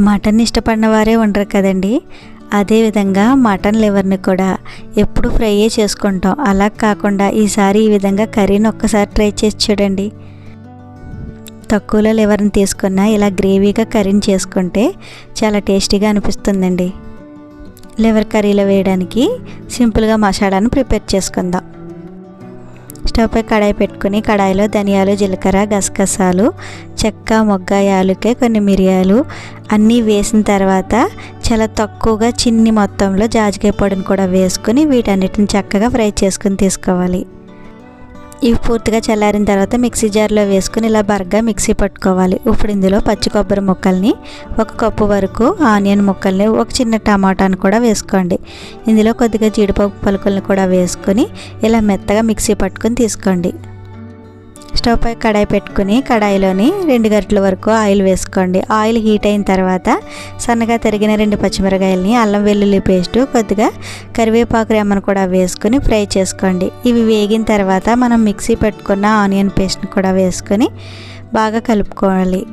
Mutton ఇష్టపడిన వారే ఉండరు కదండి. అదేవిధంగా మటన్ లివర్ని కూడా ఎప్పుడు ఫ్రైయే చేసుకుంటాం. అలా కాకుండా ఈసారి ఈ విధంగా కర్రీని ఒక్కసారి ట్రై చేసి చూడండి. తక్కువలో లివర్ని తీసుకున్న ఇలా గ్రేవీగా కర్రీని చేసుకుంటే చాలా టేస్టీగా అనిపిస్తుందండి. లివర్ కర్రీలో వేయడానికి సింపుల్గా మసాలాను ప్రిపేర్ చేసుకుందాం. స్టవ్ పై కడాయి పెట్టుకుని కడాయిలో ధనియాలు, జీలకర్ర, గసగసాలు, చెక్క, మొగ్గ, యాలుక్కాయ, కొన్ని మిరియాలు అన్నీ వేసిన తర్వాత చాలా తక్కువగా చిన్ని మొత్తంలో జాజికాయ పొడిని కూడా వేసుకుని వీటన్నిటిని చక్కగా ఫ్రై చేసుకుని తీసుకోవాలి. ఇవి పూర్తిగా చల్లారిన తర్వాత మిక్సీ జార్లో వేసుకుని ఇలా బరగ్గా మిక్సీ పట్టుకోవాలి. ఇప్పుడు ఇందులో పచ్చి కొబ్బరి ముక్కల్ని, 1 కప్పు వరకు ఆనియన్ ముక్కల్ని, 1 చిన్న టమాటాను కూడా వేసుకోండి. ఇందులో కొద్దిగా జీడిపప్పు పలుకులను కూడా వేసుకొని ఇలా మెత్తగా మిక్సీ పట్టుకొని తీసుకోండి. స్టవ్ పై కడాయి పెట్టుకుని కడాయిలోని 2 గరిటెల వరకు ఆయిల్ వేసుకోండి. ఆయిల్ హీట్ అయిన తర్వాత సన్నగా తరిగిన 2 పచ్చిమిరకాయలని, అల్లం వెల్లుల్లి పేస్టు, కొద్దిగా కరివేపాకు రెమ్మను కూడా వేసుకొని ఫ్రై చేసుకోండి. ఇవి వేగిన తర్వాత మనం మిక్సీ పెట్టుకున్న ఆనియన్ పేస్ట్ని కూడా వేసుకొని బాగా కలుపుకోవాలి.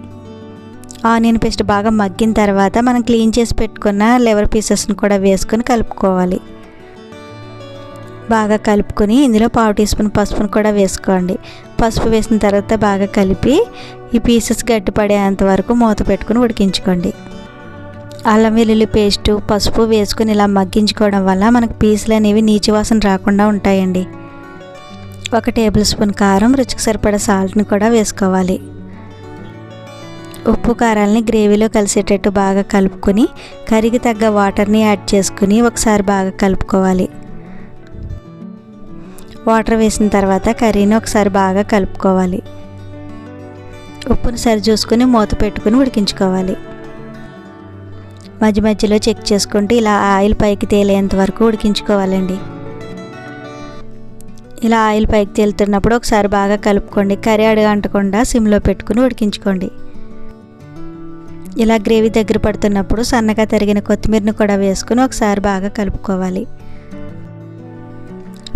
ఆనియన్ పేస్ట్ బాగా మగ్గిన తర్వాత మనం క్లీన్ చేసి పెట్టుకున్న లివర్ పీసెస్ని కూడా వేసుకొని కలుపుకోవాలి. బాగా కలుపుకొని ఇందులో 1/2 టీ స్పూన్ పసుపును కూడా వేసుకోండి. పసుపు వేసిన తర్వాత బాగా కలిపి ఈ పీసెస్ గట్టిపడేంత వరకు మూత పెట్టుకుని ఉడికించుకోండి. అల్లం వెల్లుల్లి పేస్టు, పసుపు వేసుకొని ఇలా మగ్గించుకోవడం వల్ల మనకు పీసులు అనేవి నీచు వాసన రాకుండా ఉంటాయండి. 1 టేబుల్ స్పూన్ కారం, రుచికి సరిపడా సాల్ట్ని కూడా వేసుకోవాలి. ఉప్పు కారాలని గ్రేవీలో కలిసేటట్టు బాగా కలుపుకొని కర్రీకి తగ్గ వాటర్ని యాడ్ చేసుకుని ఒకసారి బాగా కలుపుకోవాలి. వాటర్ వేసిన తర్వాత కర్రీని ఒకసారి బాగా కలుపుకోవాలి. ఉప్పును సరి చూసుకొని మూత పెట్టుకుని ఉడికించుకోవాలి. మధ్య మధ్యలో చెక్ చేసుకుంటూ ఇలా ఆయిల్ పైకి తేలేంత వరకు ఉడికించుకోవాలండి. ఇలా ఆయిల్ పైకి తేలుతున్నప్పుడు ఒకసారి బాగా కలుపుకోండి. కర్రీ అడుగు అంటకుండా సిమ్లో పెట్టుకుని ఉడికించుకోండి. ఇలా గ్రేవీ దగ్గర పడుతున్నప్పుడు సన్నగా తరిగిన కొత్తిమీరను కూడా వేసుకుని ఒకసారి బాగా కలుపుకోవాలి.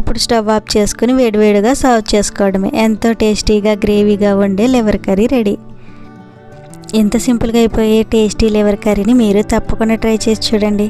ఇప్పుడు స్టవ్ ఆఫ్ చేసుకుని వేడివేడిగా సర్వ్ చేసుకోవడమే. ఎంతో టేస్టీగా గ్రేవీగా ఉండే లివర్ కర్రీ రెడీ. ఎంత సింపుల్గా అయిపోయే టేస్టీ లివర్ కర్రీని మీరు తప్పకుండా ట్రై చేసి చూడండి.